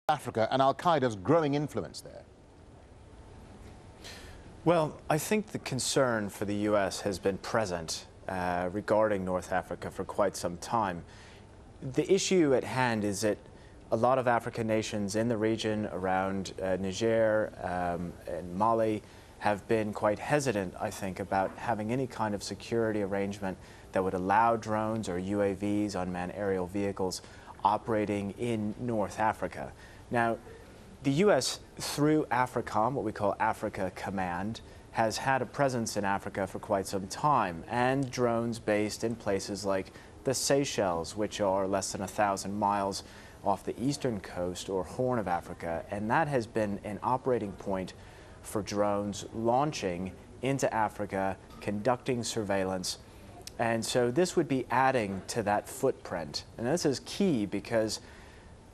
Africa and Al-Qaeda's growing influence there? Well, I think the concern for the U.S. has been present regarding North Africa for quite some time. The issue at hand is that a lot of African nations in the region around Niger and Mali have been quite hesitant, I think, about having any kind of security arrangement that would allow drones or UAVs, unmanned aerial vehicles, operating in North Africa. Now, the U.S., through AFRICOM, what we call Africa Command, has had a presence in Africa for quite some time, and drones based in places like the Seychelles, which are less than 1,000 miles off the eastern coast or Horn of Africa, and that has been an operating point for drones launching into Africa, conducting surveillance. And so this would be adding to that footprint. And this is key because,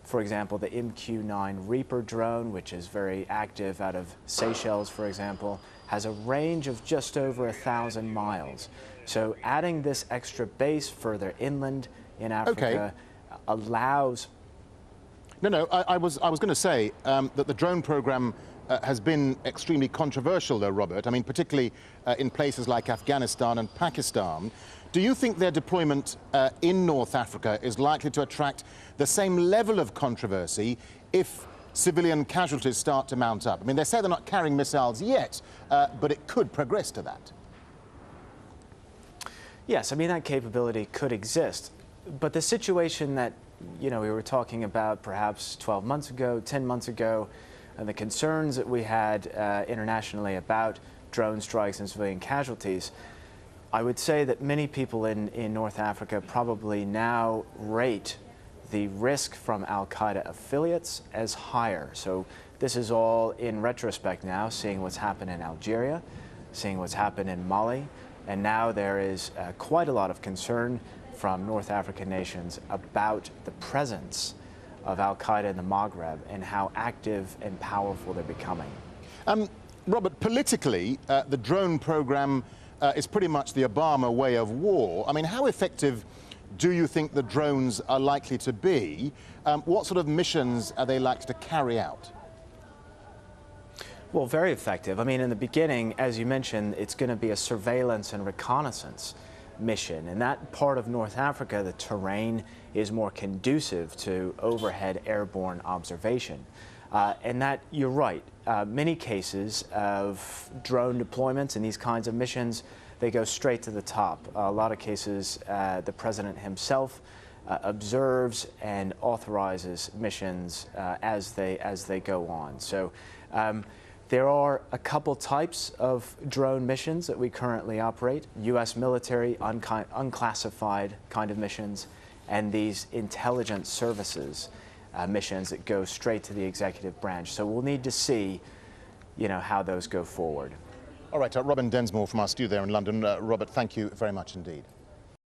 for example, the MQ-9 Reaper drone, which is very active out of Seychelles, for example, has a range of just over 1,000 miles. So adding this extra base further inland in Africa allows... No, I was going to say that the drone program has been extremely controversial, though, Robert. I mean, particularly in places like Afghanistan and Pakistan. Do you think their deployment in North Africa is likely to attract the same level of controversy if civilian casualties start to mount up? I mean, they say they're not carrying missiles yet, but it could progress to that. Yes, I mean, that capability could exist. But the situation that, we were talking about perhaps 12 months ago, 10 months ago, and the concerns that we had internationally about drone strikes and civilian casualties, I would say that many people in North Africa probably now rate the risk from Al-Qaeda affiliates as higher. So this is all in retrospect now, seeing what's happened in Algeria, seeing what's happened in Mali, and now there is quite a lot of concern from North African nations about the presence of Al-Qaeda in the Maghreb and how active and powerful they're becoming. Robert, politically, the drone program is pretty much the Obama way of war. I mean, how effective do you think the drones are likely to be? What sort of missions are they likely to carry out? Well, very effective. I mean, in the beginning, as you mentioned, it's going to be a surveillance and reconnaissance mission. In that part of North Africa, the terrain is more conducive to overhead airborne observation. And that, you're right, many cases of drone deployments and these kinds of missions, they go straight to the top. A lot of cases, the president himself observes and authorizes missions as they go on. So there are a couple types of drone missions that we currently operate: U.S. military, unclassified kind of missions, and these intelligence services missions that go straight to the executive branch. So we'll need to see, how those go forward. All right, Robin Densmore from our studio there in London. Robert, thank you very much indeed.